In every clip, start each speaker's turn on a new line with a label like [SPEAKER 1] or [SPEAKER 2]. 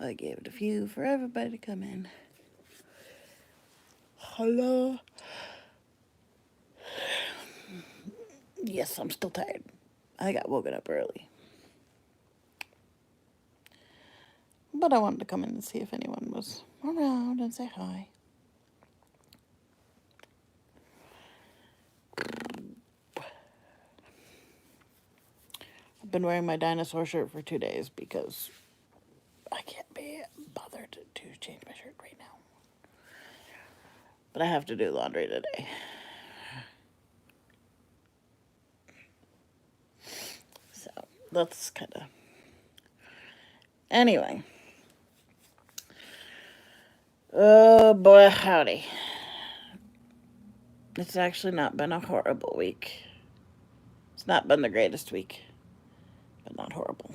[SPEAKER 1] I gave it a few for everybody to come in. Hello. Yes, I'm still tired. I got woken up early. But I wanted to come in and see if anyone was around and say hi. I've been wearing my dinosaur shirt for 2 days because I can't be bothered to change my shirt right now. But I have to do laundry today. So that's kind of... Anyway. Oh boy, howdy. It's actually not been a horrible week. It's not been the greatest week, but not horrible.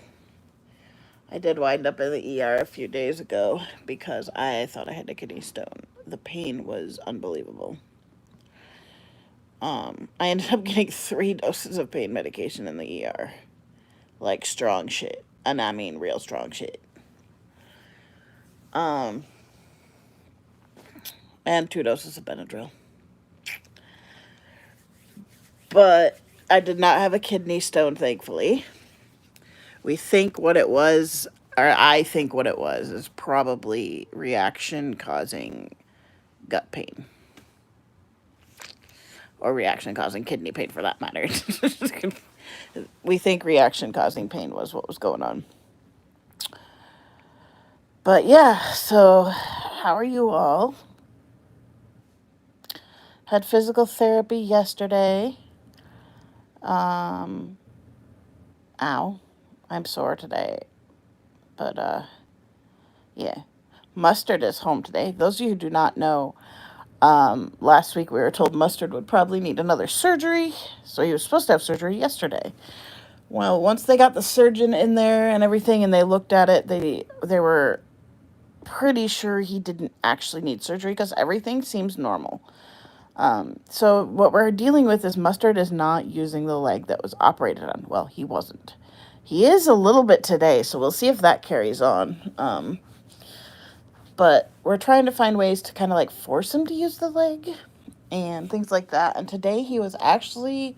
[SPEAKER 1] I did wind up in the ER a few days ago because I thought I had a kidney stone. The pain was unbelievable. I ended up getting 3 doses of pain medication in the ER. Like strong shit. And I mean real strong shit. And 2 doses of Benadryl. But I did not have a kidney stone, thankfully. We think what it was, or I think what it was, is probably reaction causing gut pain. Or reaction causing kidney pain, for that matter. We think reaction causing pain was what was going on. But yeah, so how are you all? Had physical therapy yesterday. Ow. I'm sore today. But, yeah. Mustard is home today. Those of you who do not know, last week we were told Mustard would probably need another surgery. So he was supposed to have surgery yesterday. Well, once they got the surgeon in there and everything and they looked at it, they were pretty sure he didn't actually need surgery because everything seems normal. So what we're dealing with is Mustard is not using the leg that was operated on. Well, he wasn't. He is a little bit today, so we'll see if that carries on. But we're trying to find ways to kind of like force him to use the leg and things like that. And today he was actually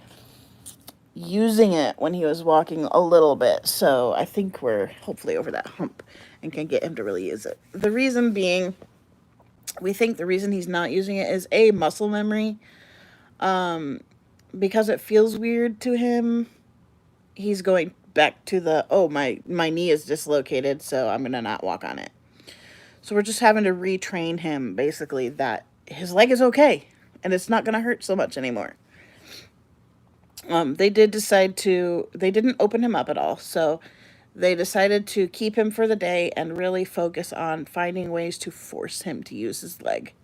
[SPEAKER 1] using it when he was walking a little bit. So I think we're hopefully over that hump and can get him to really use it. The reason being, we think the reason he's not using it is A, muscle memory. Because it feels weird to him, he's going back to the, oh, my knee is dislocated, so I'm going to not walk on it. So we're just having to retrain him, basically, that his leg is okay, and it's not going to hurt so much anymore. They didn't open him up at all, so they decided to keep him for the day and really focus on finding ways to force him to use his leg.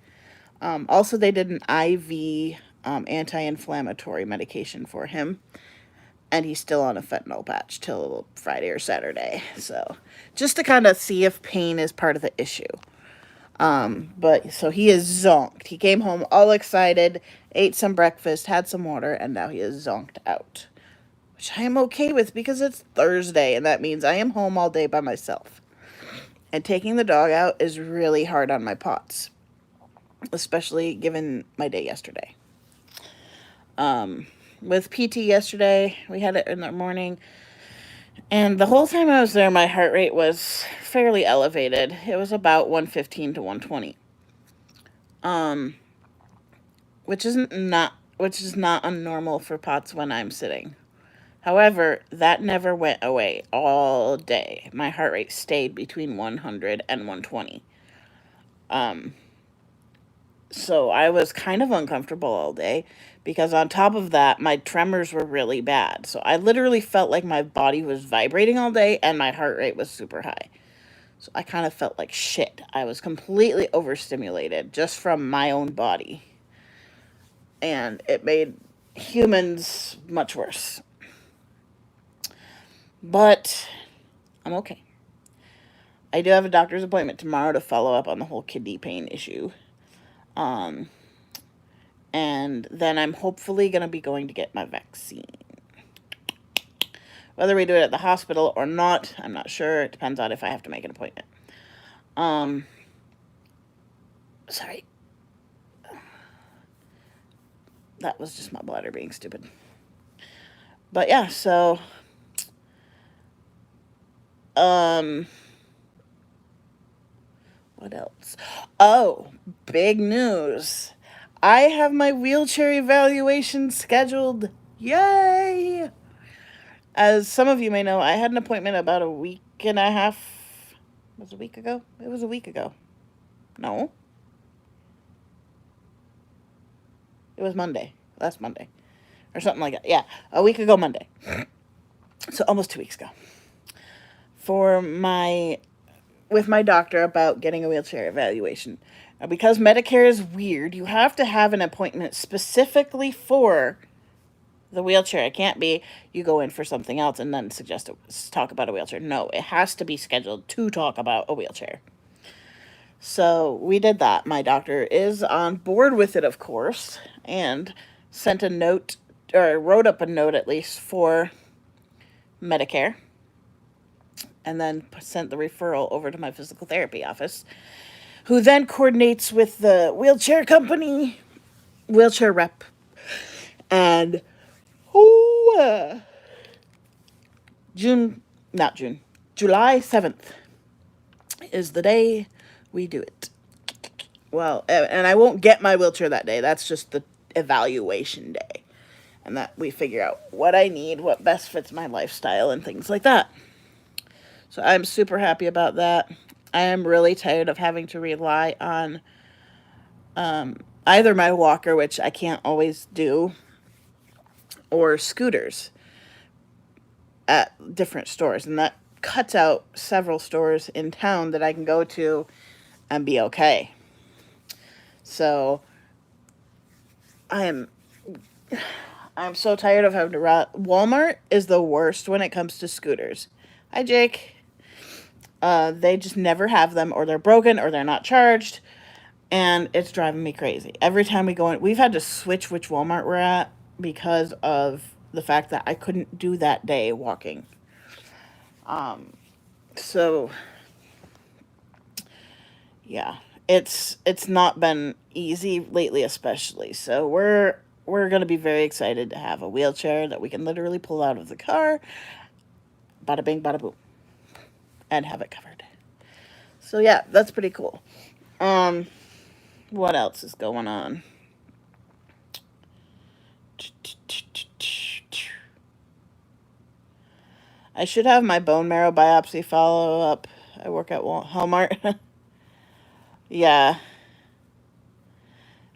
[SPEAKER 1] Also, they did an IV anti-inflammatory medication for him, and he's still on a fentanyl patch till Friday or Saturday. So just to kind of see if pain is part of the issue. But so he is zonked. He came home all excited, ate some breakfast, had some water, and now he is zonked out. Which I am okay with because it's Thursday, and that means I am home all day by myself. And taking the dog out is really hard on my POTS, especially given my day yesterday. With PT yesterday, we had it in the morning, and the whole time I was there, my heart rate was fairly elevated. It was about 115 to 120. Which is not unnormal for POTS when I'm sitting. However, that never went away all day. My heart rate stayed between 100 and 120. So I was kind of uncomfortable all day because on top of that, my tremors were really bad. So I literally felt like my body was vibrating all day and my heart rate was super high. So I kind of felt like shit. I was completely overstimulated just from my own body. And it made humans much worse. But I'm okay. I do have a doctor's appointment tomorrow to follow up on the whole kidney pain issue. And then I'm hopefully going to be going to get my vaccine. Whether we do it at the hospital or not, I'm not sure. It depends on if I have to make an appointment. Um, sorry, that was just my bladder being stupid. But yeah, so um, what else? Oh, big news! I have my wheelchair evaluation scheduled. Yay! As some of you may know, I had an appointment about a week and a half. Was it a week ago? It was a week ago. No, it was Monday. Last Monday. Or something like that. Yeah, a week ago Monday. So almost 2 weeks ago. For my with my doctor about getting a wheelchair evaluation. Now, because Medicare is weird, you have to have an appointment specifically for the wheelchair. It can't be you go in for something else and then talk about a wheelchair. No, it has to be scheduled to talk about a wheelchair. So we did that. My doctor is on board with it, of course, and sent a note, or wrote up a note at least, for Medicare, and then sent the referral over to my physical therapy office, who then coordinates with the wheelchair company, wheelchair rep, and June, not June, July 7th is the day we do it. Well, and I won't get my wheelchair that day. That's just the evaluation day. And that we figure out what I need, what best fits my lifestyle, and things like that. So I'm super happy about that. I am really tired of having to rely on either my walker, which I can't always do, or scooters at different stores. And that cuts out several stores in town that I can go to and be okay. So I'm so tired of having to Walmart is the worst when it comes to scooters. Hi, Jake. They just never have them, or they're broken, or they're not charged, and it's driving me crazy. Every time we go in, we've had to switch which Walmart we're at because of the fact that I couldn't do that day walking. So yeah, it's not been easy lately, especially. So we're gonna be very excited to have a wheelchair that we can literally pull out of the car, bada bing, bada boom, and have it covered. So yeah, that's pretty cool. What else is going on? I should have my bone marrow biopsy follow up. I work at Walmart. Yeah,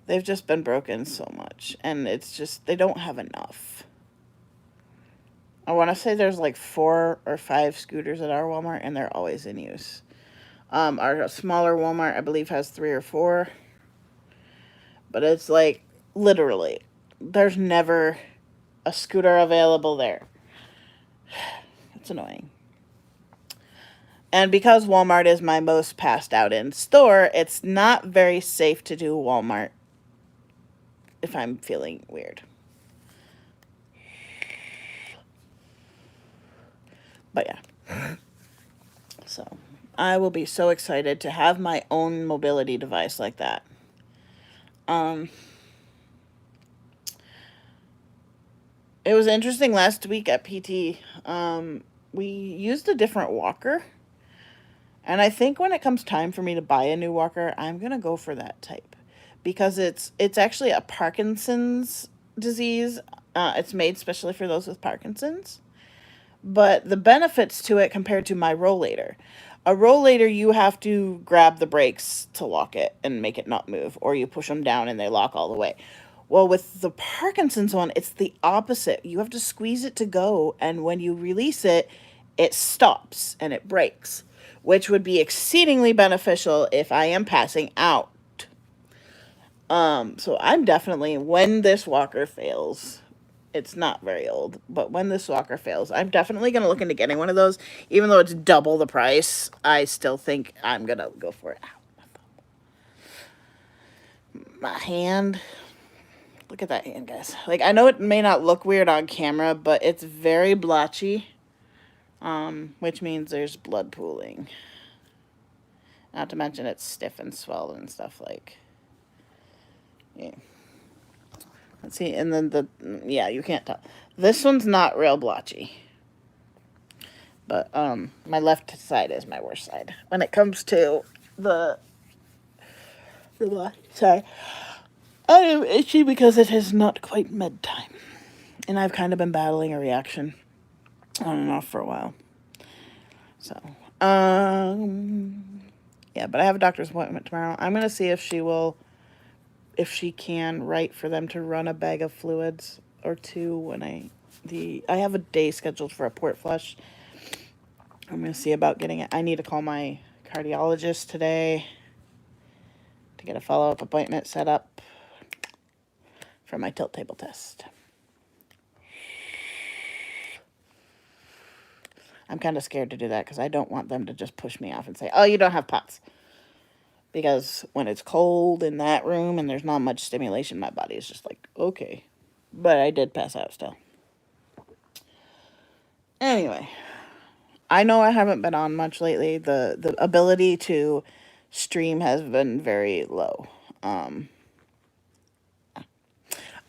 [SPEAKER 1] they've just been broken so much, and it's just they don't have enough. I want to say there's like 4 or 5 scooters at our Walmart, and they're always in use. Our smaller Walmart, I believe, has 3 or 4, but it's like literally there's never a scooter available there. It's annoying. And because Walmart is my most passed out in store, it's not very safe to do Walmart if I'm feeling weird. But yeah. So I will be so excited to have my own mobility device like that. It was interesting last week at PT. We used a different walker. And I think when it comes time for me to buy a new walker, I'm going to go for that type. Because it's actually a Parkinson's disease. It's made specially for those with Parkinson's. But the benefits to it compared to my rollator. A rollator, you have to grab the brakes to lock it and make it not move. Or you push them down and they lock all the way. Well, with the Parkinson's one, it's the opposite. You have to squeeze it to go, and when you release it, it stops and it breaks, which would be exceedingly beneficial if I am passing out. So I'm definitely, when this walker fails, it's not very old, but when this walker fails, I'm definitely going to look into getting one of those. Even though it's double the price, I still think I'm going to go for it. My hand. Look at that hand, guys. Like, I know it may not look weird on camera, but it's very blotchy, which means there's blood pooling. Not to mention it's stiff and swelled and stuff like. Yeah. Let's see, and then yeah, you can't tell. This one's not real blotchy. But my left side is my worst side when it comes to the sorry. I am itchy because it is not quite med time. And I've kind of been battling a reaction on and off for a while. So, yeah, but I have a doctor's appointment tomorrow. I'm going to see if if she can write for them to run a bag of fluids or two when I have a day scheduled for a port flush. I'm going to see about getting it. I need to call my cardiologist today to get a follow-up appointment set up for my tilt table test. I'm kind of scared to do that because I don't want them to just push me off and say, oh, you don't have POTS. Because when it's cold in that room and there's not much stimulation, my body is just like, okay. But I did pass out still. Anyway, I know I haven't been on much lately. The ability to stream has been very low.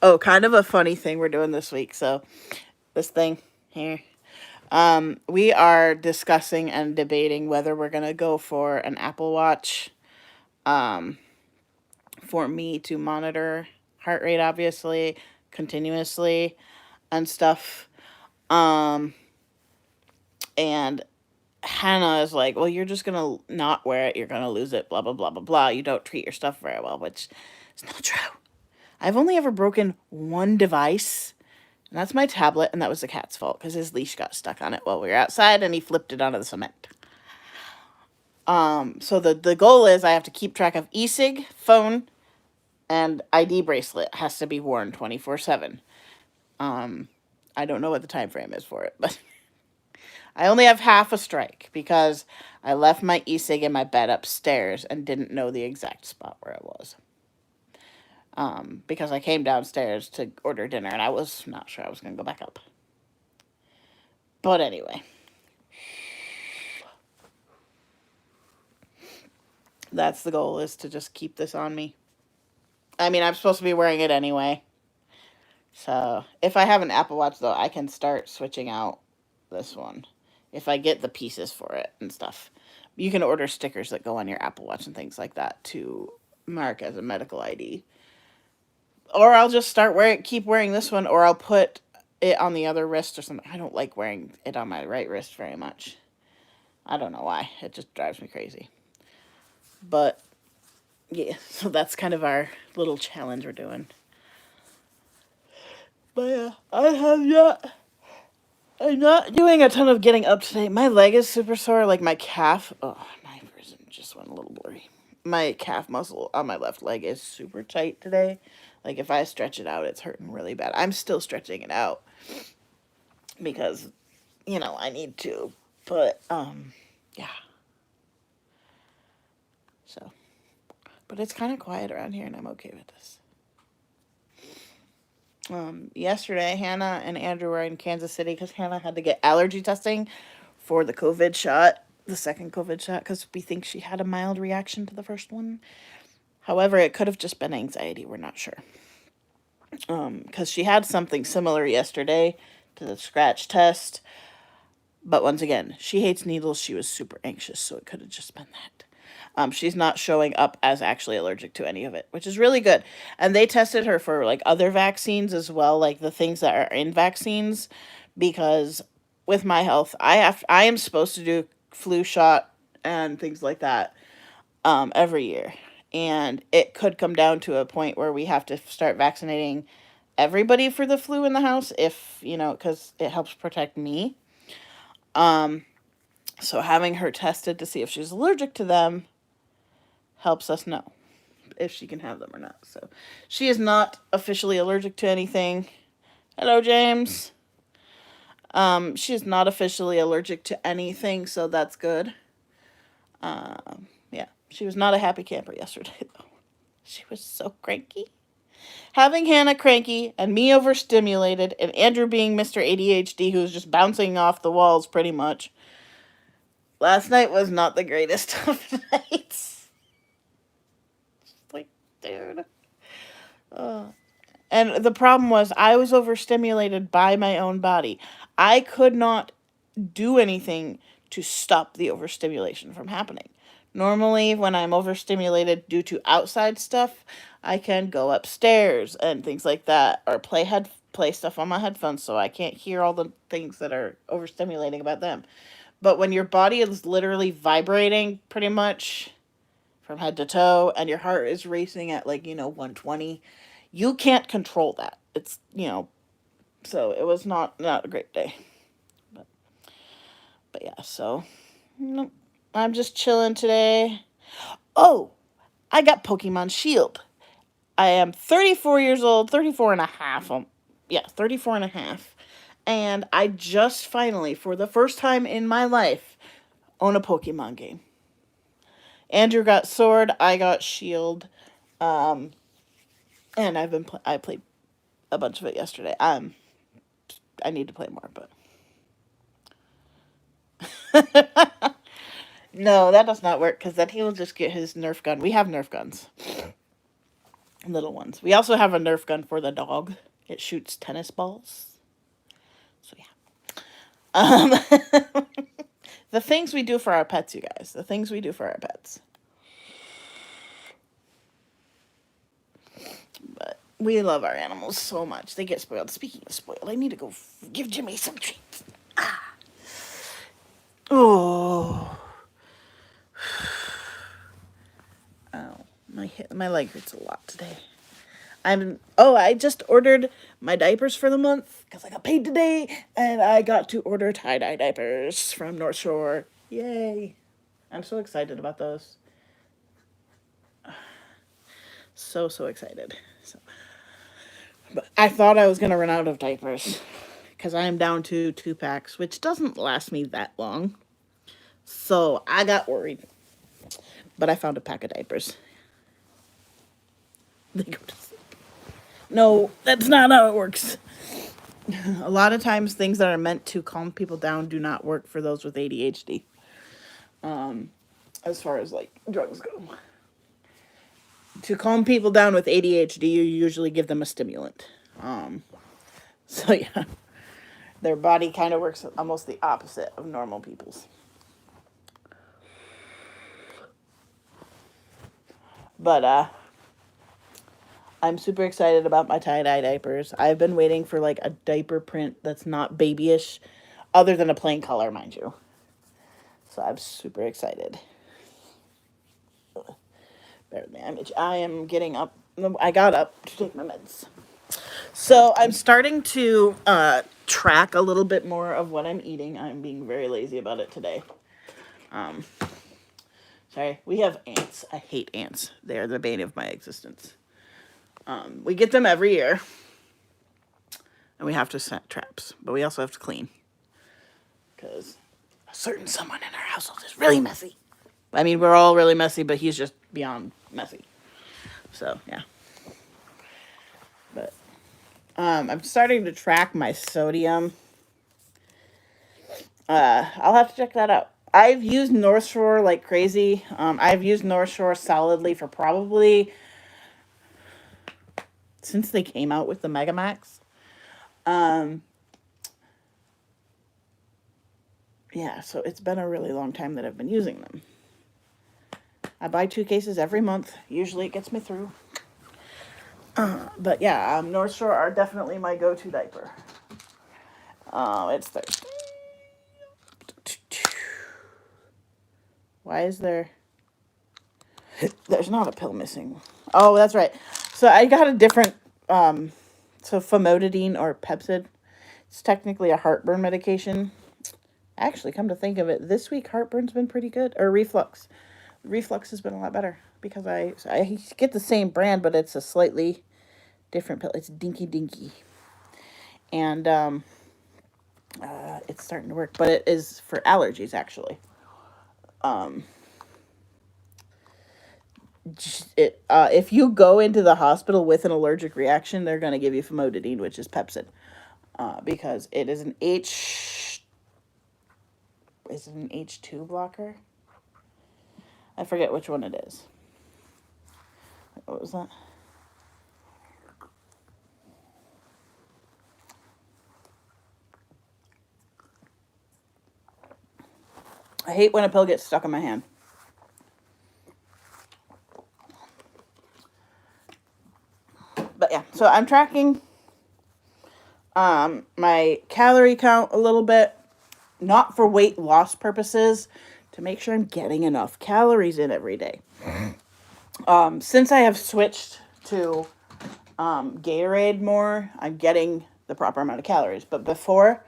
[SPEAKER 1] Oh, kind of a funny thing we're doing this week. So this thing here. We are discussing and debating whether we're going to go for an Apple Watch for me to monitor heart rate, obviously, continuously and stuff. And Hannah is like, well, you're just going to not wear it. You're going to lose it, blah, blah, blah, blah, blah. You don't treat your stuff very well, which is not true. I've only ever broken one device, and that's my tablet, and that was the cat's fault because his leash got stuck on it while we were outside, and he flipped it onto the cement. So the goal is I have to keep track of e-cig, phone, and ID bracelet has to be worn 24/7. I don't know what the time frame is for it, but I only have half a strike because I left my e-cig in my bed upstairs and didn't know the exact spot where it was. Because I came downstairs to order dinner and I was not sure I was going to go back up. But anyway. That's the goal, is to just keep this on me. I mean, I'm supposed to be wearing it anyway. So, if I have an Apple Watch, though, I can start switching out this one. If I get the pieces for it and stuff. You can order stickers that go on your Apple Watch and things like that to mark as a medical ID. Or I'll just keep wearing this one, or I'll put it on the other wrist or something. I don't like wearing it on my right wrist very much. I don't know why. It just drives me crazy. But, yeah, so that's kind of our little challenge we're doing. But, yeah, I'm not doing a ton of getting up today. My leg is super sore, like my calf. Oh, my vision just went a little blurry. My calf muscle on my left leg is super tight today. Like, if I stretch it out, it's hurting really bad. I'm still stretching it out because, I need to. But, yeah. So, but it's kind of quiet around here, and I'm okay with this. Yesterday, Hannah and Andrew were in Kansas City because Hannah had to get allergy testing for the COVID shot, the second COVID shot, because we think she had a mild reaction to the first one. However, it could have just been anxiety. We're not sure. Because she had something similar yesterday to the scratch test. But once again, she hates needles. She was super anxious, so it could have just been that. She's not showing up as actually allergic to any of it, which is really good. And they tested her for like other vaccines as well, like the things that are in vaccines, because with my health, I am supposed to do flu shot and things like that every year. And it could come down to a point where we have to start vaccinating everybody for the flu in the house if, because it helps protect me. So having her tested to see if she's allergic to them helps us know if she can have them or not. So she is not officially allergic to anything. Hello, James. She is not officially allergic to anything, so that's good. Yeah, she was not a happy camper yesterday, though. She was so cranky. Having Hannah cranky and me overstimulated and Andrew being Mr. ADHD who's just bouncing off the walls pretty much. Last night was not the greatest of nights. Like, dude. And the problem was I was overstimulated by my own body. I could not do anything to stop the overstimulation from happening. Normally, when I'm overstimulated due to outside stuff, I can go upstairs and things like that, or play stuff on my headphones so I can't hear all the things that are overstimulating about them. But when your body is literally vibrating pretty much from head to toe and your heart is racing at 120, you can't control that. It's, so it was not a great day. But yeah, so no, I'm just chilling today. Oh, I got Pokemon Shield. I am 34 years old, 34 and a half. Yeah, 34 and a half. And I just finally, for the first time in my life, own a Pokemon game. Andrew got Sword, I got Shield. And I played a bunch of it yesterday. I need to play more, but no, that does not work because then he will just get his Nerf gun. We have Nerf guns, little ones. We also have a Nerf gun for the dog. It shoots tennis balls. So yeah. The things we do for our pets, you guys. The things we do for our pets. But we love our animals so much. They get spoiled. Speaking of spoiled, I need to go give Jimmy some treats. Ah. Oh. Ow. My leg hurts a lot today. I just ordered my diapers for the month because I got paid today, and I got to order tie-dye diapers from North Shore. Yay. I'm so excited about those. So excited. But I thought I was going to run out of diapers because I am down to 2 packs, which doesn't last me that long. So I got worried. But I found a pack of diapers. They go to sleep. No, that's not how it works. A lot of times things that are meant to calm people down do not work for those with ADHD. As far as drugs go. To calm people down with ADHD, you usually give them a stimulant. So yeah. Their body kind of works almost the opposite of normal people's. But I'm super excited about my tie-dye diapers. I've been waiting for a diaper print that's not babyish, other than a plain color, mind you. So I'm super excited. Bear with me. I am getting up. I got up to take my meds. So I'm starting to track a little bit more of what I'm eating. I'm being very lazy about it today. Sorry, we have ants. I hate ants. They are the bane of my existence. We get them every year, and we have to set traps, but we also have to clean because a certain someone in our household is really messy. I mean, we're all really messy, but he's just beyond messy. So yeah. But I'm starting to track my sodium. I'll have to check that out. I've used North Shore like crazy. I've used North Shore solidly for probably since they came out with the Megamax. Yeah, so it's been a really long time that I've been using them. I buy 2 cases every month. Usually it gets me through. But yeah, North Shore are definitely my go-to diaper. It's Thursday. Why is there... There's not a pill missing. Oh, that's right. So I got a different... So famotidine or Pepsid. It's technically a heartburn medication. Actually, come to think of it, this week heartburn's been pretty good. Or reflux. Reflux has been a lot better. Because I get the same brand, but it's a slightly different pill. It's Dinky. And it's starting to work. But it is for allergies, actually. If you go into the hospital with an allergic reaction, they're going to give you famotidine, which is Pepsid. Because it is an is it an H2 blocker? I forget which one it is. What was that? I hate when a pill gets stuck in my hand. But yeah, so I'm tracking my calorie count a little bit, not for weight loss purposes, to make sure I'm getting enough calories in every day. Since I have switched to Gatorade more, I'm getting the proper amount of calories. But before,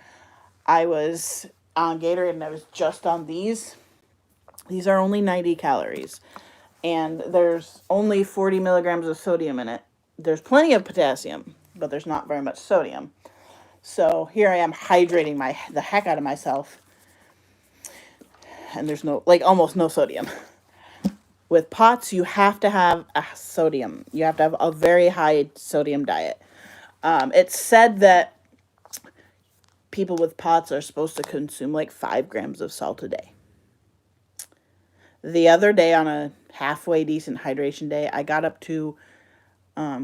[SPEAKER 1] I was on Gatorade and I was just on these. These are only 90 calories. And there's only 40 milligrams of sodium in it. There's plenty of potassium, but there's not very much sodium. So here I am hydrating the heck out of myself. And there's almost no sodium. With POTS, you have to have a sodium. You have to have a very high sodium diet. It's said that people with POTS are supposed to consume 5 grams of salt a day. The other day on a halfway decent hydration day, I got up to,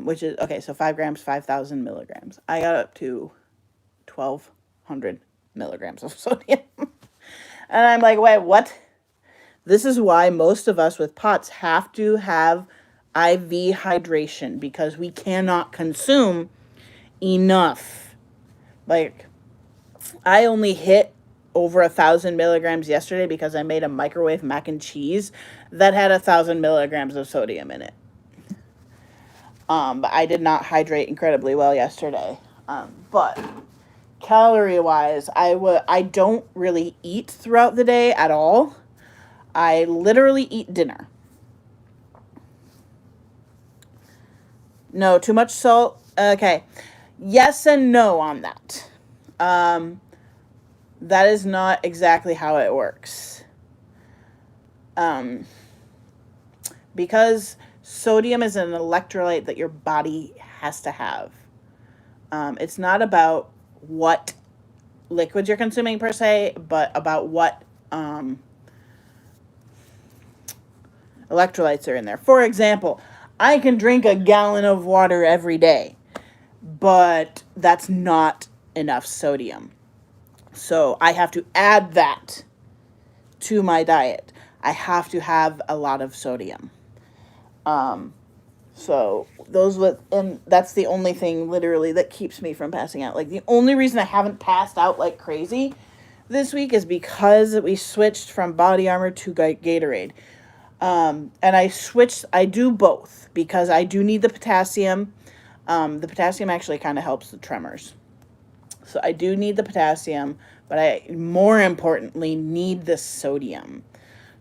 [SPEAKER 1] which is, okay, so 5 grams, 5,000 milligrams. I got up to 1,200 milligrams of sodium. And I'm like, wait, what? This is why most of us with POTS have to have IV hydration, because we cannot consume enough. I only hit over 1,000 milligrams yesterday because I made a microwave mac and cheese that had 1,000 milligrams of sodium in it. But I did not hydrate incredibly well yesterday. But calorie-wise, I don't really eat throughout the day at all. I literally eat dinner. No, too much salt? Okay. Yes and no on that. That is not exactly how it works. Because sodium is an electrolyte that your body has to have. It's not about what liquids you're consuming per se, but about what electrolytes are in there. For example, I can drink a gallon of water every day, but that's not enough sodium. So I have to add that to my diet. I have to have a lot of sodium. So and that's the only thing literally that keeps me from passing out. The only reason I haven't passed out like crazy this week is because we switched from Body Armor to Gatorade. And I do both because I do need the potassium. The potassium actually kind of helps the tremors. So I do need the potassium, but I more importantly need the sodium.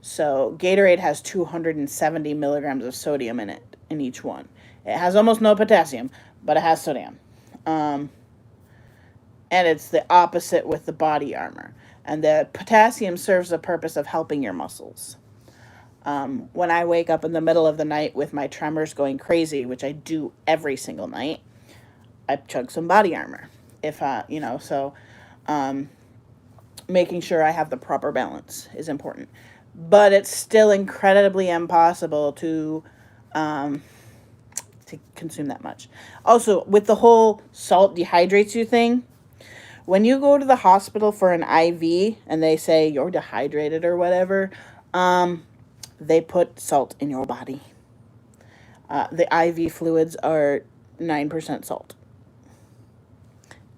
[SPEAKER 1] So Gatorade has 270 milligrams of sodium in it, in each one. It has almost no potassium, but it has sodium. And it's the opposite with the Body Armor. And the potassium serves the purpose of helping your muscles. When I wake up in the middle of the night with my tremors going crazy, which I do every single night, I chug some Body Armor. Making sure I have the proper balance is important. But it's still incredibly impossible to consume that much. Also, with the whole salt dehydrates you thing, when you go to the hospital for an IV and they say you're dehydrated or whatever, they put salt in your body. The IV fluids are 9% salt.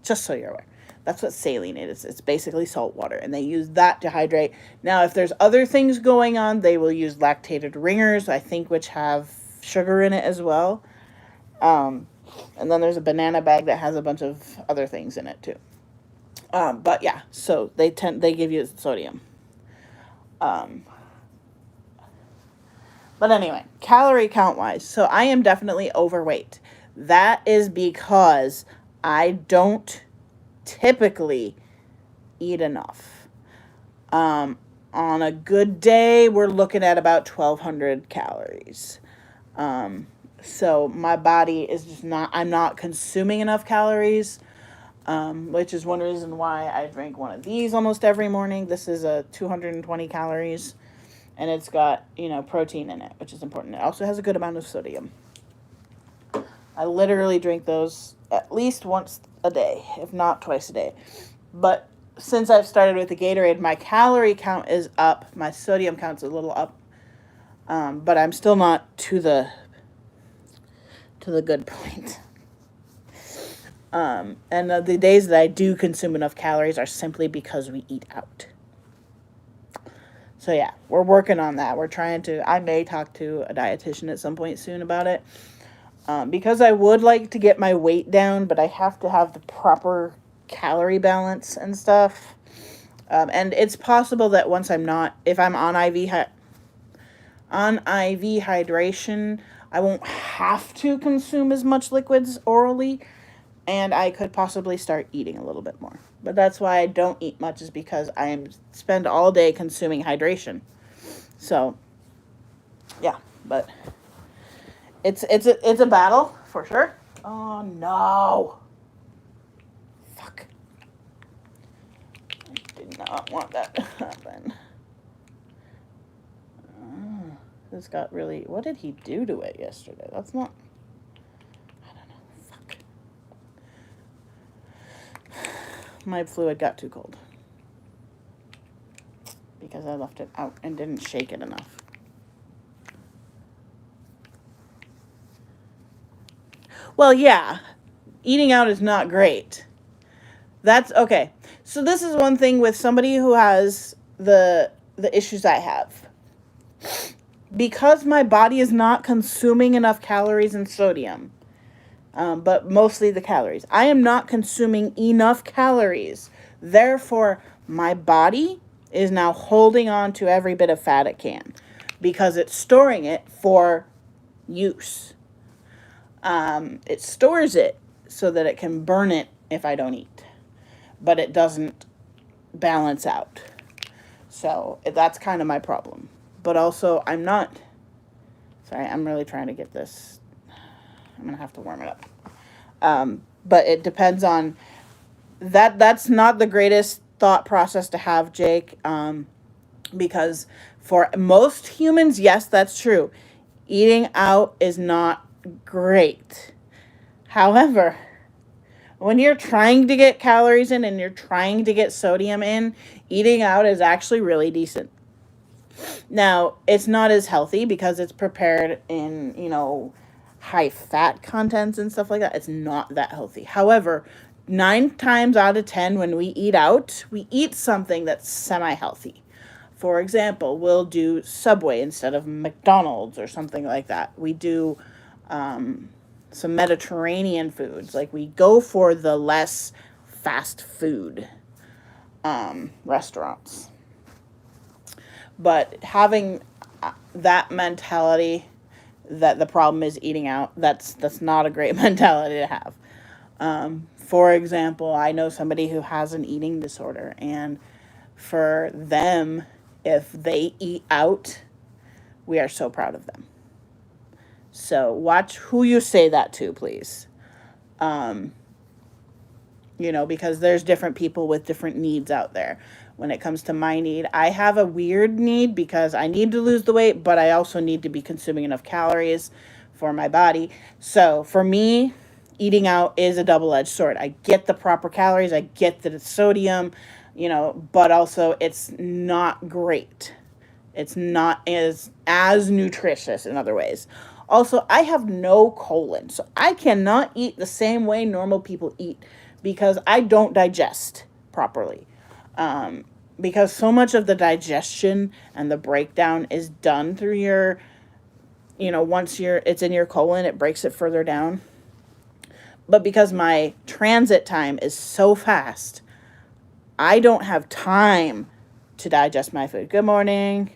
[SPEAKER 1] Just so you're aware. That's what saline is. It's basically salt water, and they use that to hydrate. Now, if there's other things going on, they will use lactated ringers, I think, which have sugar in it as well. And then there's a banana bag that has a bunch of other things in it, too. But yeah, so they give you sodium. But anyway, calorie count wise, so I am definitely overweight. That is because I don't typically eat enough. On a good day, we're looking at about 1,200 calories. So my body is I'm not consuming enough calories. which is one reason why I drink one of these almost every morning. This is a 220 calories, and it's got, protein in it, which is important. It also has a good amount of sodium. I literally drink those at least once a day, if not twice a day. But since I've started with the Gatorade, my calorie count is up. My sodium count's a little up. But I'm still not to the good point. And the days that I do consume enough calories are simply because we eat out. So yeah, we're working on that. I may talk to a dietitian at some point soon about it. Because I would like to get my weight down, but I have to have the proper calorie balance and stuff. And it's possible that if I'm on IV hydration, I won't have to consume as much liquids orally, and I could possibly start eating a little bit more. But that's why I don't eat much, is because I spend all day consuming hydration. So, yeah, but it's a battle for sure. Oh no! Fuck! I did not want that to happen. This got really. What did he do to it yesterday? That's not. I don't know. Fuck. My fluid got too cold because I left it out and didn't shake it enough. Well, yeah, eating out is not great. That's okay. So this is one thing with somebody who has the issues I have. Because my body is not consuming enough calories and sodium, but mostly the calories. I am not consuming enough calories. Therefore, my body is now holding on to every bit of fat it can because it's storing it for use. It stores it so that it can burn it if I don't eat, but it doesn't balance out. So that's kind of my problem. But also, I'm really trying to get this. I'm going to have to warm it up. But it depends on that. That's not the greatest thought process to have, Jake. Because for most humans, yes, that's true. Eating out is not great. However, when you're trying to get calories in and you're trying to get sodium in, eating out is actually really decent. Now, it's not as healthy because it's prepared in, high fat contents and stuff like that. It's not that healthy. However, 9 times out of 10 when we eat out, we eat something that's semi-healthy. For example, we'll do Subway instead of McDonald's or something like that. We do some Mediterranean foods. Like, we go for the less fast food restaurants. But having that mentality that the problem is eating out, that's not a great mentality to have. For example, I know somebody who has an eating disorder, and for them, if they eat out, we are so proud of them. So watch who you say that to, please. Because there's different people with different needs out there. When it comes to my need, I have a weird need because I need to lose the weight, but I also need to be consuming enough calories for my body. So for me, eating out is a double-edged sword. I get the proper calories, I get the sodium, but also it's not great. It's not as nutritious in other ways. Also, I have no colon, so I cannot eat the same way normal people eat because I don't digest properly. Because so much of the digestion and the breakdown is done through your, once it's in your colon, it breaks it further down. But because my transit time is so fast, I don't have time to digest my food. Good morning.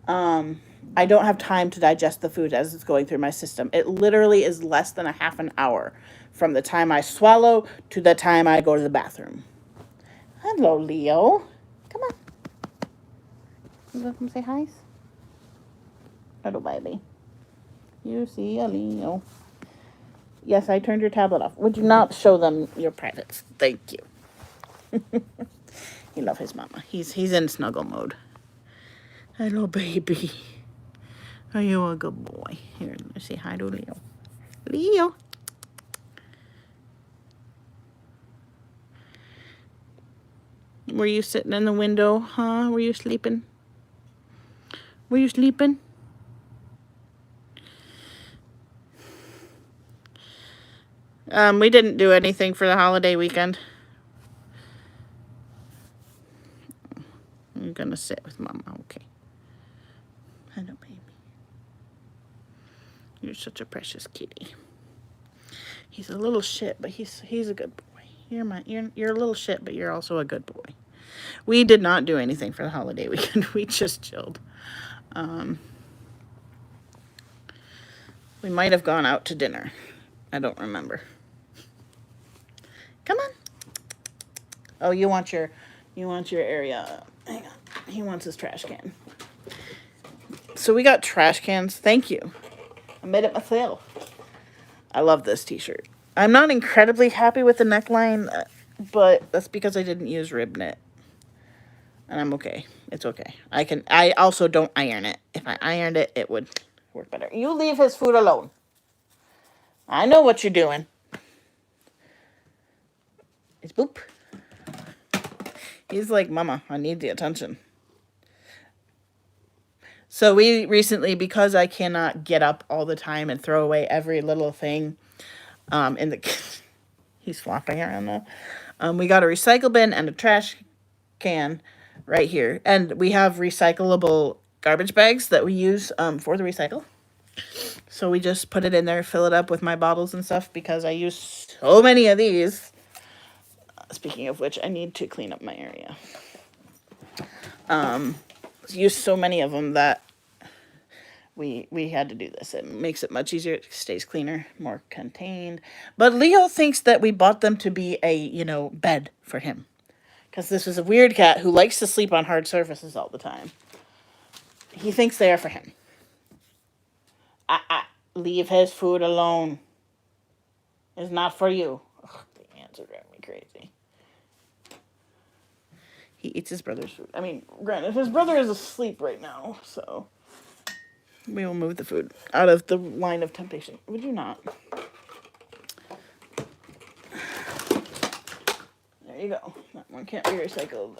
[SPEAKER 1] I don't have time to digest the food as it's going through my system. It literally is less than a half an hour from the time I swallow to the time I go to the bathroom. Hello, Leo. Come on. You want to come say hi? Little baby. You see a Leo. Yes, I turned your tablet off. Would you not show them your privates? Thank you. He loves his mama. He's in snuggle mode. Hello, baby. Are you a good boy? Here, let me say hi to Leo. Leo. Were you sitting in the window, huh? Were you sleeping? Were you sleeping? We didn't do anything for the holiday weekend. I'm gonna sit with Mama, okay. Hello, baby. You're such a precious kitty. He's a little shit, but he's a good boy. You're a little shit, but you're also a good boy. We did not do anything for the holiday weekend. We just chilled. We might have gone out to dinner. I don't remember. Come on. Oh, you want your area. Hang on. He wants his trash can. So we got trash cans. Thank you. I made it myself. I love this t-shirt. I'm not incredibly happy with the neckline, but that's because I didn't use rib knit. And I'm okay. It's okay. I also don't iron it. If I ironed it, it would work better. You leave his food alone. I know what you're doing. It's Boop. He's like, Mama, I need the attention. So we recently, because I cannot get up all the time and throw away every little thing, in the he's flopping around now. We got a recycle bin and a trash can right here, and we have recyclable garbage bags that we use for the recycle. So we just put it in there, fill it up with my bottles and stuff because I use so many of these. Speaking of which, I need to clean up my area. Use so many of them that we had to do this. It makes it much easier. It stays cleaner, more contained. But Leo thinks that we bought them to be a, bed for him. Because this is a weird cat who likes to sleep on hard surfaces all the time. He thinks they are for him. Leave his food alone. It's not for you. Ugh, the ants are driving me crazy. He eats his brother's food. I mean, granted, his brother is asleep right now, so we will move the food out of the line of temptation. Would you not? There you go. That one can't be recycled.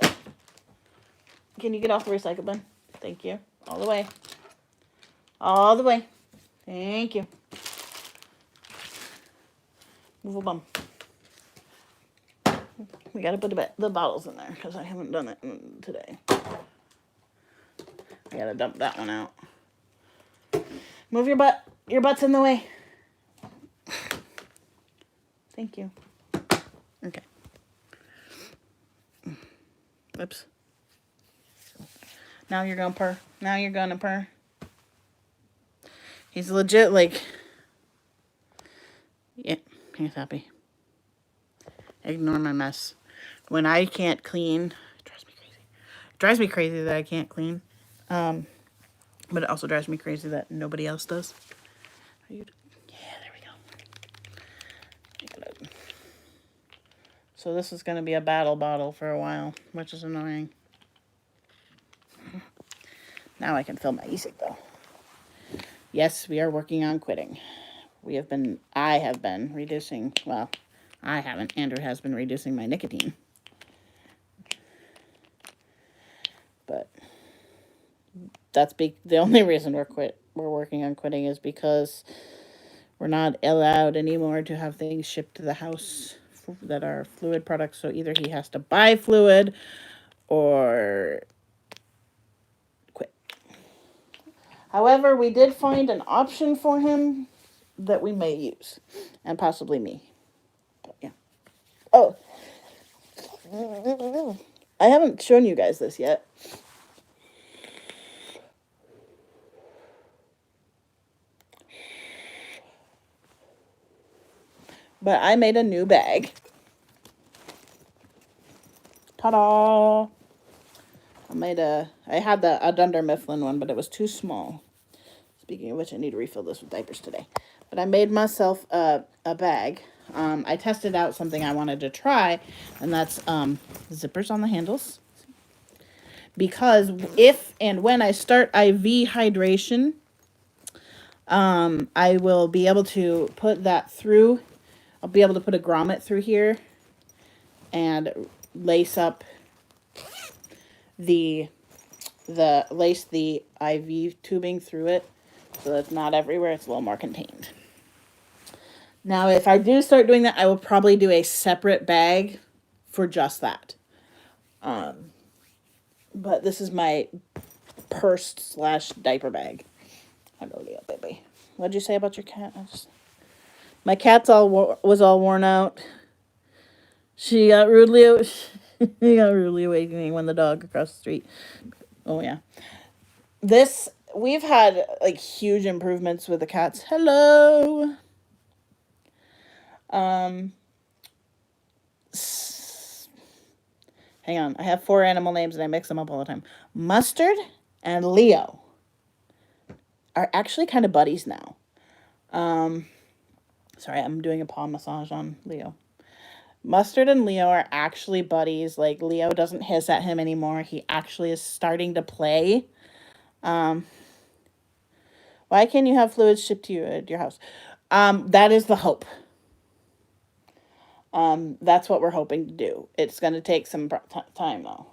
[SPEAKER 1] Can you get off the recycle bin? Thank you. All the way. All the way. Thank you. Move a bum. We gotta put the bottles in there because I haven't done it today. I gotta dump that one out. Move your butt. Your butt's in the way. Thank you. Okay. Oops. Now you're gonna purr. Now you're gonna purr. He's legit like... Yeah, he's happy. Ignore my mess. When I can't clean, it drives me crazy. It drives me crazy that I can't clean. But it also drives me crazy that nobody else does. Yeah, there we go. So this is going to be a battle bottle for a while, which is annoying. Now I can fill my e-cig though. Yes, we are working on quitting. I have been reducing, well, I haven't. Andrew has been reducing my nicotine. But that's the only reason we're working on quitting is because we're not allowed anymore to have things shipped to the house that are fluid products. So either he has to buy fluid or quit. However, we did find an option for him that we may use, and possibly me. But yeah. Oh, I haven't shown you guys this yet. But I made a new bag. Ta-da! I had a Dunder Mifflin one, but it was too small. Speaking of which, I need to refill this with diapers today. But I made myself a bag. I tested out something I wanted to try, and that's zippers on the handles. Because if and when I start IV hydration, I will be able to put that through. I'll be able to put a grommet through here and lace up the IV tubing through it so that it's not everywhere. It's a little more contained. Now, if I do start doing that, I will probably do a separate bag for just that. But this is my purse / diaper bag. Hello, little baby. What'd you say about your cat? My cat's was all worn out. She got rudely he got rudely awakening when the dog across the street. Oh yeah. We've had like huge improvements with the cats. Hello. Hang on. I have 4 animal names and I mix them up all the time. Mustard and Leo are actually kind of buddies now. Sorry, I'm doing a paw massage on Leo. Mustard and Leo are actually buddies. Like, Leo doesn't hiss at him anymore. He actually is starting to play. Why can't you have fluids shipped to you at your house? That is the hope. That's what we're hoping to do. It's going to take some time, though.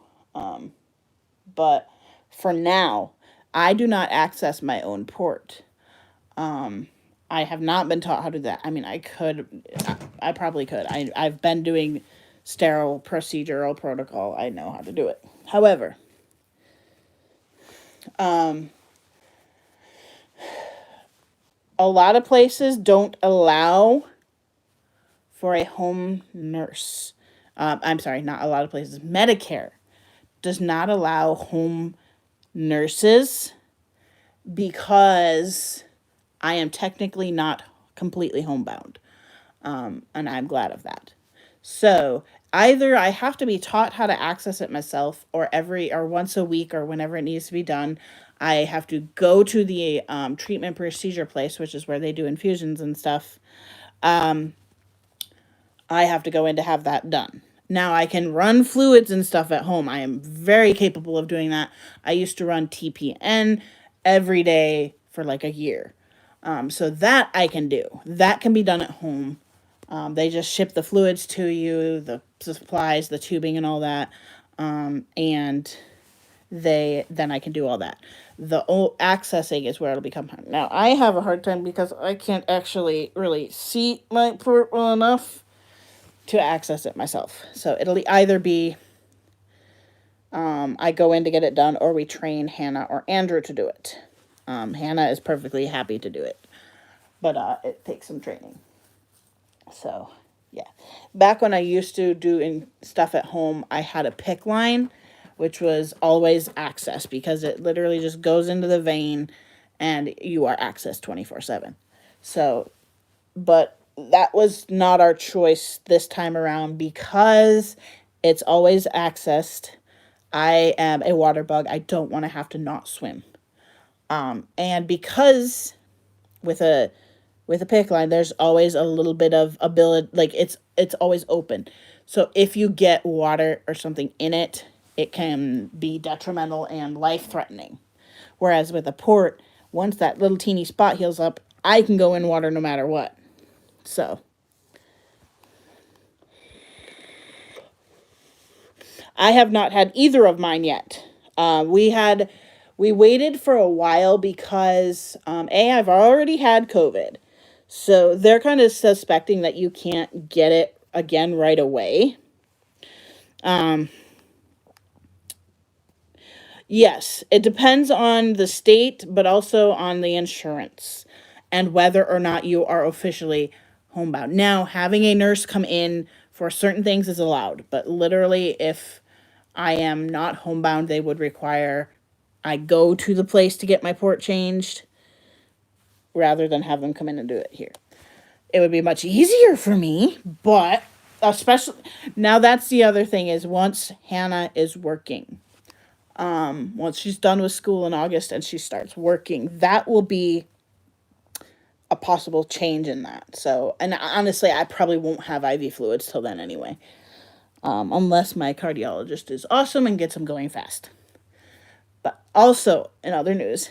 [SPEAKER 1] But for now, I do not access my own port. I have not been taught how to do that. I mean, I probably could. I've been doing sterile procedural protocol. I know how to do it. However, a lot of places don't allow for a home nurse. I'm sorry, not a lot of places. Medicare does not allow home nurses because I am technically not completely homebound. And I'm glad of that. So either I have to be taught how to access it myself, or once a week or whenever it needs to be done, I have to go to the treatment procedure place, which is where they do infusions and stuff. I have to go in to have that done. Now, I can run fluids and stuff at home. I am very capable of doing that. I used to run TPN every day for like a year. So that I can do. That can be done at home. They just ship the fluids to you, the supplies, the tubing, and all that. And then I can do all that. The accessing is where it'll become hard. Now, I have a hard time because I can't actually really see my port well enough to access it myself. So it'll either be I go in to get it done, or we train Hannah or Andrew to do it. Hannah is perfectly happy to do it, but it takes some training. So, yeah. Back when I used to do stuff at home, I had a PICC line, which was always access because it literally just goes into the vein and you are accessed 24/7. So, but that was not our choice this time around because it's always accessed. I am a water bug. I don't want to have to not swim. And because with a PICC line, there's always a little bit of ability, like it's always open. So if you get water or something in it, it can be detrimental and life-threatening. Whereas with a port, once that little teeny spot heals up, I can go in water no matter what. So I have not had either of mine yet. We waited for a while because I've already had COVID. So they're kind of suspecting that you can't get it again right away. Yes, it depends on the state, but also on the insurance and whether or not you are officially homebound. Now, having a nurse come in for certain things is allowed, but literally if I am not homebound, they would require I go to the place to get my port changed rather than have them come in and do it here. It would be much easier for me, but especially now that's the other thing is once Hannah is working, Once she's done with school in August and she starts working, that will be a possible change in that. So, and honestly, I probably won't have IV fluids till then anyway, unless my cardiologist is awesome and gets them going fast. But also, in other news,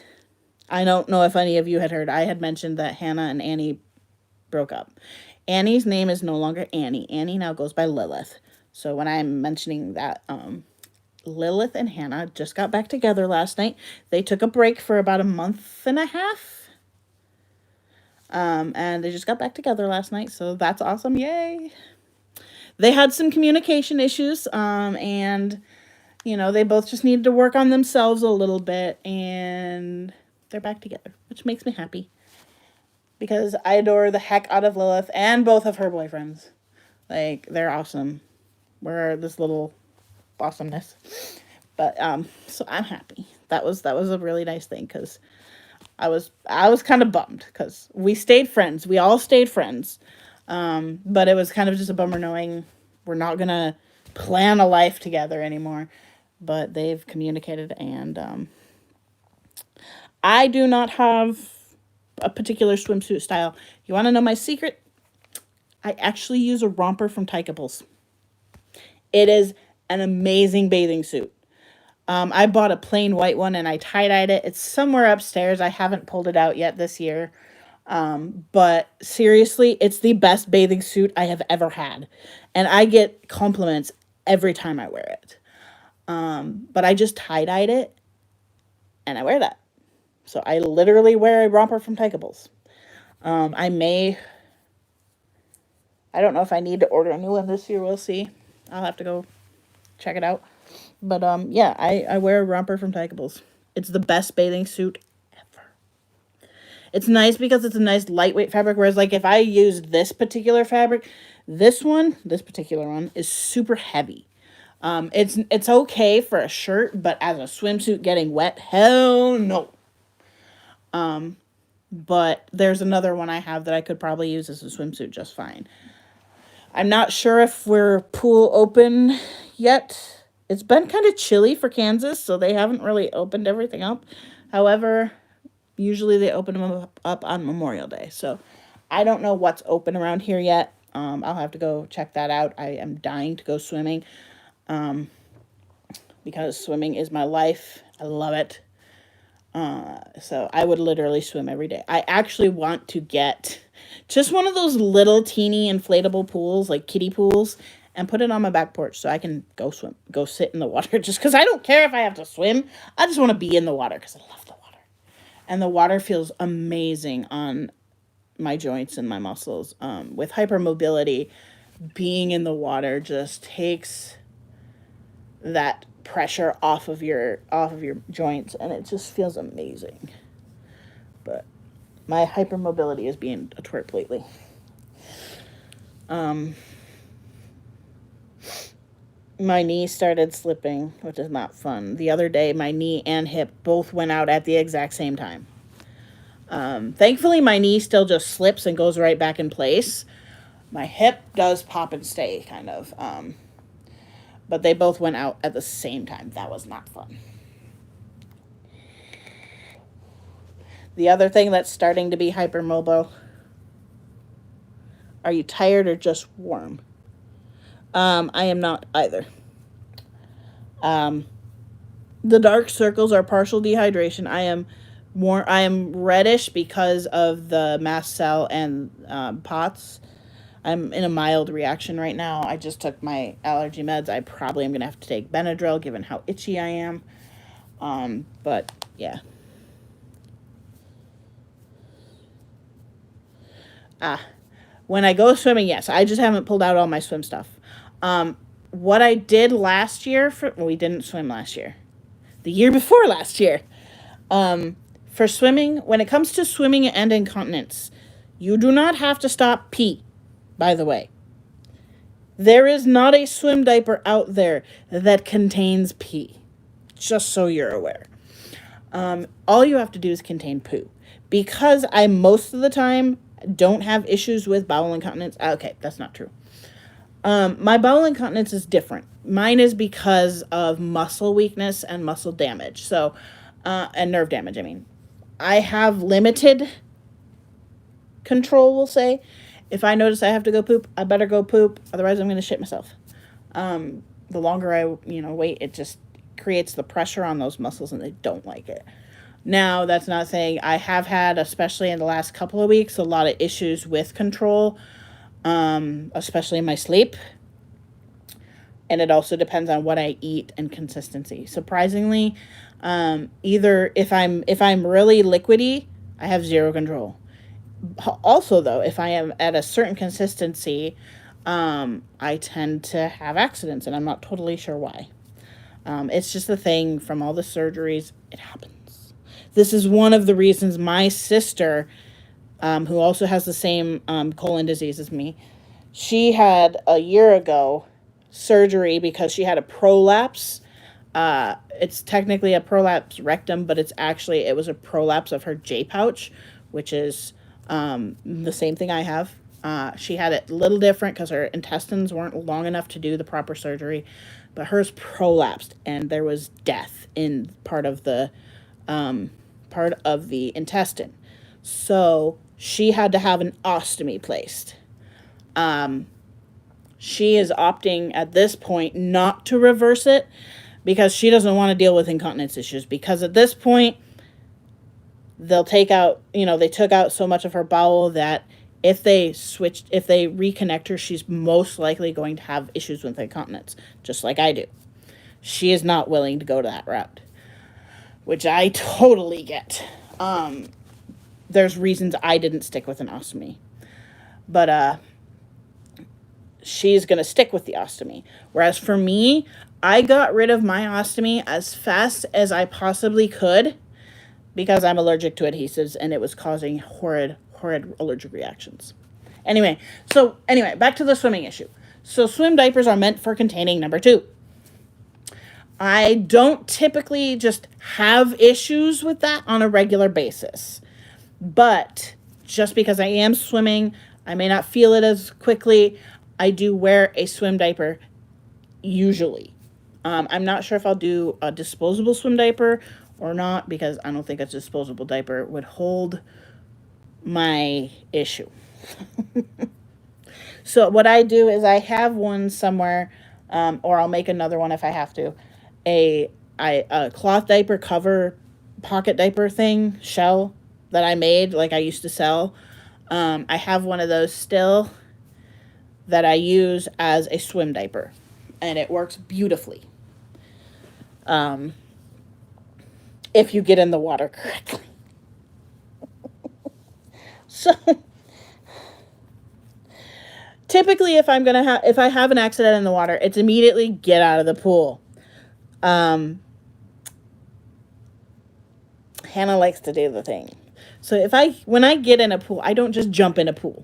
[SPEAKER 1] I don't know if any of you had heard, I had mentioned that Hannah and Annie broke up. Annie's name is no longer Annie. Annie now goes by Lilith. So when I'm mentioning that, Lilith and Hannah just got back together last night. They took a break for about a month and a half. And they just got back together last night, so that's awesome. Yay! They had some communication issues, and they both just needed to work on themselves a little bit, and they're back together, which makes me happy because I adore the heck out of Lilith and both of her boyfriends. Like, they're awesome. We're this little awesomeness. But so I'm happy. That was a really nice thing because I was kind of bummed because we stayed friends. We all stayed friends. But it was kind of just a bummer knowing we're not gonna plan a life together anymore. But they've communicated, and I do not have a particular swimsuit style. You want to know my secret? I actually use a romper from Tykables. It is an amazing bathing suit. I bought a plain white one and I tie-dyed it. It's somewhere upstairs. I haven't pulled it out yet this year. But seriously, it's the best bathing suit I have ever had. And I get compliments every time I wear it. But I just tie-dyed it and I wear that. So I literally wear a romper from Tykables. I don't know if I need to order a new one this year. We'll see. I'll have to go check it out. But yeah, I wear a romper from Tykables. It's the best bathing suit ever. It's nice because it's a nice lightweight fabric, whereas like if I use this particular fabric, this particular one is super heavy. It's okay for a shirt, but as a swimsuit getting wet, hell no. But there's another one I have that I could probably use as a swimsuit just fine. I'm not sure if we're pool open yet. It's been kind of chilly for Kansas, so they haven't really opened everything up. However, usually they open them up on Memorial Day. So I don't know what's open around here yet. I'll have to go check that out. I am dying to go swimming because swimming is my life. I love it. So I would literally swim every day. I actually want to get just one of those little teeny inflatable pools, like kiddie pools, and put it on my back porch so I can go sit in the water just because I don't care if I have to swim. I just want to be in the water because I love the water. And the water feels amazing on my joints and my muscles. With hypermobility, being in the water just takes that pressure off of your joints, and it just feels amazing. But my hypermobility is being a twerp lately. My knee started slipping, which is not fun. The other day, my knee and hip both went out at the exact same time. Thankfully, my knee still just slips and goes right back in place. My hip does pop and stay, kind of. But they both went out at the same time. That was not fun. The other thing that's starting to be hypermobile. Are you tired or just warm? I am not either. The dark circles are partial dehydration. I am reddish because of the mast cell and POTS. I'm in a mild reaction right now. I just took my allergy meds. I probably am going to have to take Benadryl given how itchy I am. But yeah. When I go swimming, yes, I just haven't pulled out all my swim stuff. What I did last year we didn't swim last year. The year before last year. For swimming, when it comes to swimming and incontinence, you do not have to stop pee. By the way, there is not a swim diaper out there that contains pee, just so you're aware. All you have to do is contain poo. Because I most of the time don't have issues with bowel incontinence. Okay, that's not true. My bowel incontinence is different. Mine is because of muscle weakness and muscle damage. So, and nerve damage, I mean. I have limited control, we'll say. If I notice I have to go poop, I better go poop. Otherwise, I'm going to shit myself. The longer I, wait, it just creates the pressure on those muscles and they don't like it. Now, that's not saying I have had, especially in the last couple of weeks, a lot of issues with control, especially in my sleep. And it also depends on what I eat and consistency. Surprisingly, either if I'm really liquidy, I have zero control. Also, though, if I am at a certain consistency, I tend to have accidents, and I'm not totally sure why. It's just a thing from all the surgeries. It happens. This is one of the reasons my sister, who also has the same colon disease as me, she had a year ago surgery because she had a prolapse. It's technically a prolapse rectum, but it was a prolapse of her J pouch, which is the same thing I have. She had it a little different because her intestines weren't long enough to do the proper surgery, but hers prolapsed and there was death in part of the intestine. So she had to have an ostomy placed. She is opting at this point not to reverse it because she doesn't want to deal with incontinence issues, because at this point they took out so much of her bowel that if they reconnect her, she's most likely going to have issues with incontinence, just like I do. She is not willing to go to that route, which I totally get. There's reasons I didn't stick with an ostomy, but she's going to stick with the ostomy. Whereas for me, I got rid of my ostomy as fast as I possibly could because I'm allergic to adhesives and it was causing horrid allergic reactions. Anyway, back to the swimming issue. So swim diapers are meant for containing number 2. I don't typically just have issues with that on a regular basis. But just because I am swimming, I may not feel it as quickly. I do wear a swim diaper usually. I'm not sure if I'll do a disposable swim diaper or not, because I don't think a disposable diaper would hold my issue. So what I do is I have one somewhere, or I'll make another one if I have to, a cloth diaper cover, pocket diaper thing, shell that I made, like I used to sell. I have one of those still that I use as a swim diaper, and it works beautifully. If you get in the water correctly. So typically if I have an accident in the water, it's immediately get out of the pool. Hannah likes to do the thing. So when I get in a pool, I don't just jump in a pool.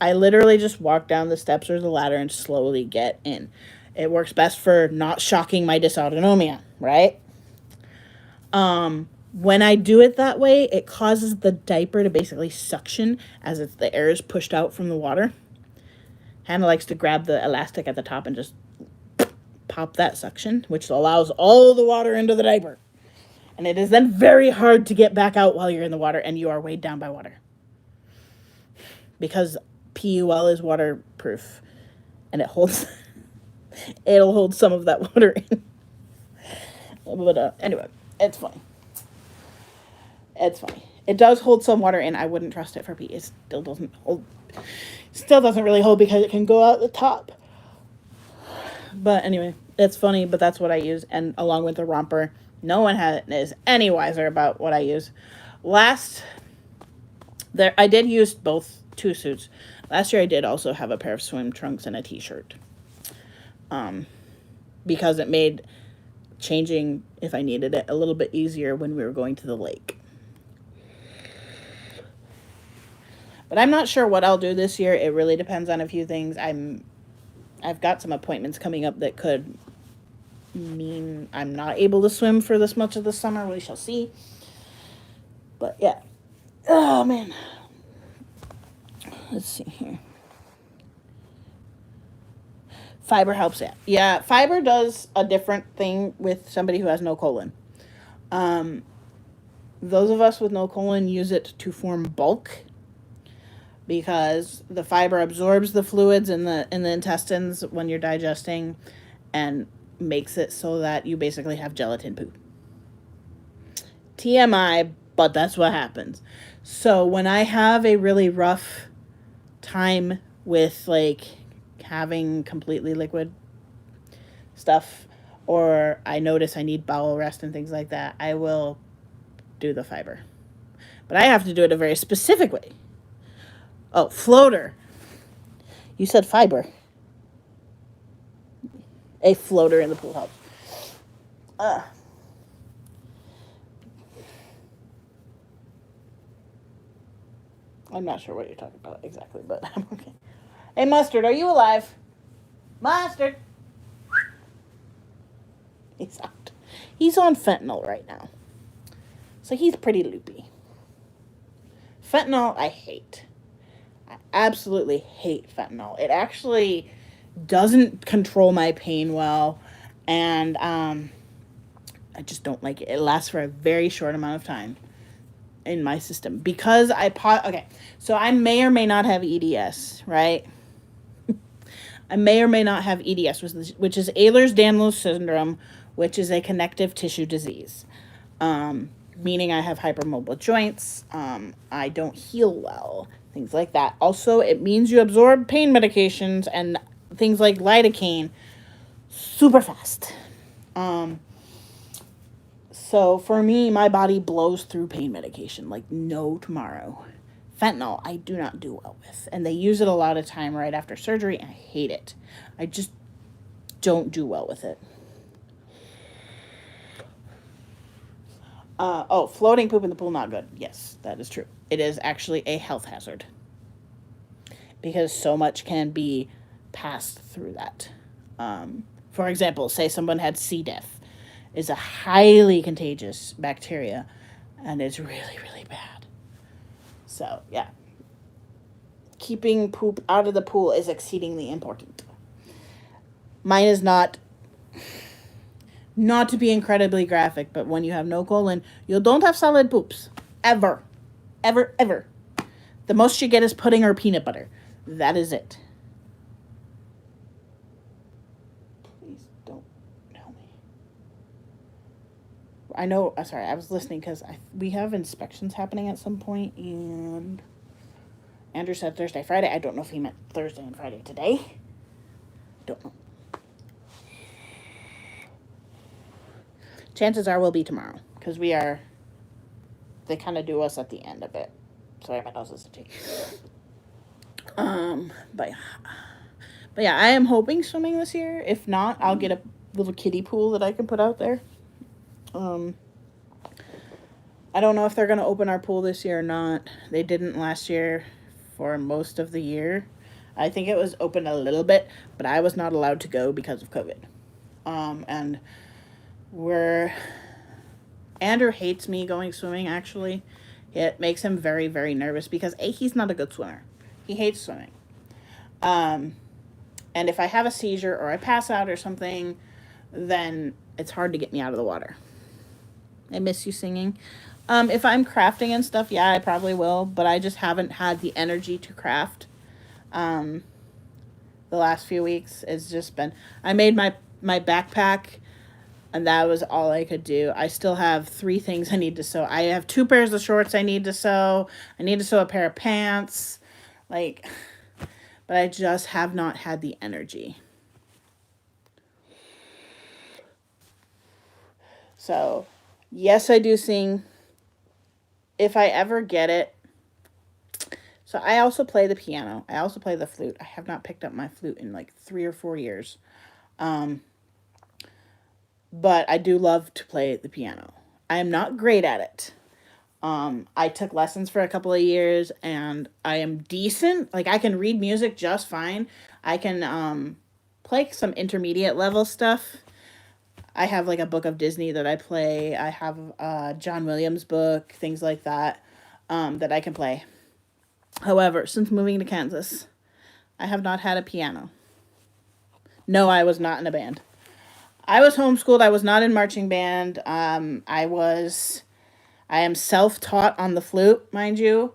[SPEAKER 1] I literally just walk down the steps or the ladder and slowly get in. It works best for not shocking my dysautonomia, right? When I do it that way, it causes the diaper to basically suction as the air is pushed out from the water. Hannah likes to grab the elastic at the top and just pop that suction, which allows all the water into the diaper. And it is then very hard to get back out while you're in the water and you are weighed down by water. Because PUL is waterproof and it'll hold some of that water in. But anyway, it's funny. It's funny. It does hold some water in. I wouldn't trust it for pee. It still doesn't really hold because it can go out the top. But anyway, it's funny, but that's what I use. And along with the romper, no one is any wiser about what I use. I did use both 2 suits. Last year I did also have a pair of swim trunks and a t-shirt. Because it made changing, if I needed it, a little bit easier when we were going to the lake. But I'm not sure what I'll do this year. It really depends on a few things. I've got some appointments coming up that could mean I'm not able to swim for this much of the summer. We shall see. But yeah. Oh, man. Let's see here. Fiber helps it. Yeah, fiber does a different thing with somebody who has no colon. Um, those of us with no colon use it to form bulk because the fiber absorbs the fluids in the intestines when you're digesting and makes it so that you basically have gelatin poop. TMI, but that's what happens. So when I have a really rough time with like having completely liquid stuff, or I notice I need bowel rest and things like that, I will do the fiber. But I have to do it a very specific way. Oh, floater. You said fiber. A floater in the pool house. Uh, I'm not sure what you're talking about exactly, but I'm okay. Hey, Mustard, are you alive? Mustard! He's out. He's on fentanyl right now. So he's pretty loopy. Fentanyl, I hate. I absolutely hate fentanyl. It actually doesn't control my pain well, and I just don't like it. It lasts for a very short amount of time in my system because okay, so I may or may not have EDS, right? I may or may not have EDS, which is Ehlers-Danlos syndrome, which is a connective tissue disease. Meaning I have hypermobile joints. I don't heal well, things like that. Also, it means you absorb pain medications and things like lidocaine super fast. So for me, my body blows through pain medication like no tomorrow. Fentanyl, I do not do well with. And they use it a lot of time right after surgery, and I hate it. I just don't do well with it. Floating poop in the pool, not good. Yes, that is true. It is actually a health hazard because so much can be passed through that. For example, say someone had C. diff. Is a highly contagious bacteria, and it's really, really bad. So, yeah. Keeping poop out of the pool is exceedingly important. Mine is not to be incredibly graphic, but when you have no colon, you don't have solid poops. Ever. Ever, ever. The most you get is pudding or peanut butter. That is it. Please don't tell me. I know, sorry, I was listening because we have inspections happening at some point, and Andrew said Thursday, Friday. I don't know if he meant Thursday and Friday today. Don't know. Chances are we'll be tomorrow because they kind of do us at the end of it. Sorry, my nose is itchy. But yeah, I am hoping swimming this year. If not, I'll get a little kiddie pool that I can put out there. I don't know if they're going to open our pool this year or not. They didn't last year for most of the year. I think it was open a little bit, but I was not allowed to go because of COVID. And Andrew hates me going swimming, actually. It makes him very, very nervous because he's not a good swimmer. He hates swimming. And if I have a seizure or I pass out or something, then it's hard to get me out of the water. I miss you singing. If I'm crafting and stuff, yeah, I probably will, but I just haven't had the energy to craft. The last few weeks, it's just been, I made my backpack, and that was all I could do. I still have 3 things I need to sew. I have 2 pairs of shorts I need to sew. I need to sew a pair of pants, but I just have not had the energy. So, yes, I do sing. If I ever get it. So I also play the piano. I also play the flute. I have not picked up my flute in 3 or 4 years. But I do love to play the piano. I am not great at it. I took lessons for a couple of years, and I am decent. I can read music just fine. I can play some intermediate level stuff. I have a book of Disney that I play. I have a John Williams book, things like that, that I can play. However, since moving to Kansas, I have not had a piano. No, I was not in a band. I was homeschooled. I was not in marching band. I am self-taught on the flute, mind you.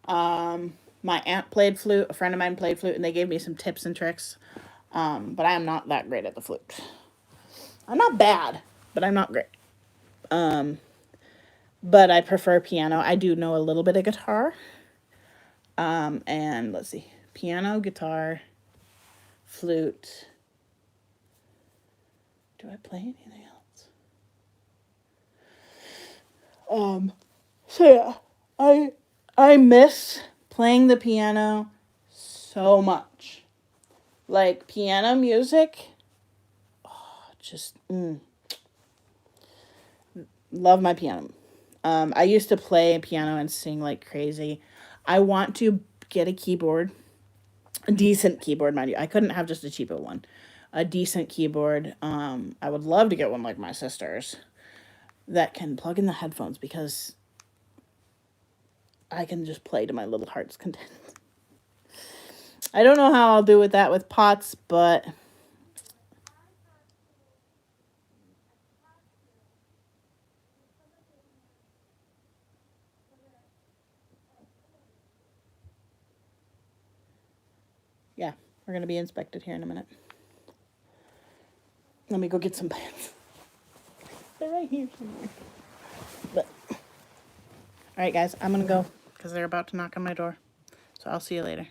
[SPEAKER 1] My aunt played flute. A friend of mine played flute, and they gave me some tips and tricks. But I am not that great at the flute. I'm not bad, but I'm not great. But I prefer piano. I do know a little bit of guitar. And let's see, piano, guitar, flute. Do I play anything else? So yeah, I miss playing the piano so much. Like piano music, just love my piano. I used to play piano and sing like crazy. I want to get a keyboard, a decent keyboard, mind you. I couldn't have just a cheaper one. A decent keyboard. I would love to get one like my sister's that can plug in the headphones because I can just play to my little heart's content. I don't know how I'll do with that with pots, but yeah, we're going to be inspected here in a minute. Let me go get some plants. They're right here somewhere. But, all right, guys, I'm going to go because they're about to knock on my door. So I'll see you later.